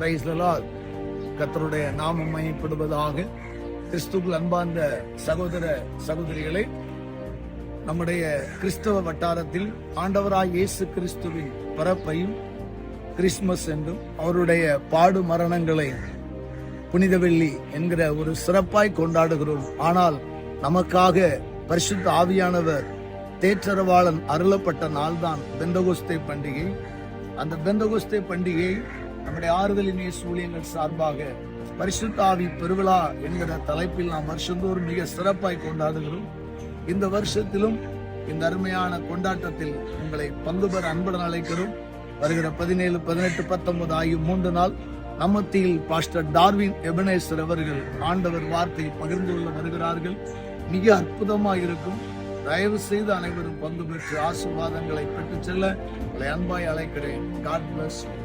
Praise the Lord. கர்த்தருடைய நாமம் மகிமைப்படுவதாக. கிறிஸ்துவுக்குள் அன்பார்ந்த சகோதர சகோதரிகளே, நம்முடைய கிறிஸ்தவ வட்டாரத்தில் ஆண்டவராய் இயேசு கிறிஸ்துவின் பிறப்பையும் கிறிஸ்துமஸ் என்றும் அவருடைய பாடு மரணங்களை புனித வெள்ளி என்கிற ஒரு சிறப்பாய் கொண்டாடுகிறோம். ஆனால் நமக்காக பரிசுத்த ஆவியானவர் தேற்றரவாளன் அருளப்பட்ட நாள்தான் பெந்தகோஸ்தே பண்டிகை. அந்த பெந்தகோஸ்தே பண்டிகை நம்முடைய ஆறுதலின் இயேசு ஊழியங்கள் சார்பாக பரிசுத்த ஆவி பெருவிழா என்கிற தலைப்பில் நாம் வருஷந்தோறும் மிக சிறப்பாய் கொண்டாடுகிறோம். இந்த வருஷத்திலும் இந்த அருமையான கொண்டாட்டத்தில் உங்களை பங்கு பெற அன்புடன் அழைக்கிறோம். வருகிற 17, 18, 19 ஆகிய 3 நாள் நம்மத்தில் பாஸ்டர் டார்வின் எபனேசர் அவர்கள் ஆண்டவர் வார்த்தையை பகிர்ந்து கொள்ள வருகிறார்கள். மிக அற்புதமாக இருக்கும். தயவு செய்து அனைவரும் பங்கு பெற்று ஆசீர்வாதங்களை பெற்றுச் செல்ல உங்களை அன்பாய் அழைக்கிறேன். God bless you.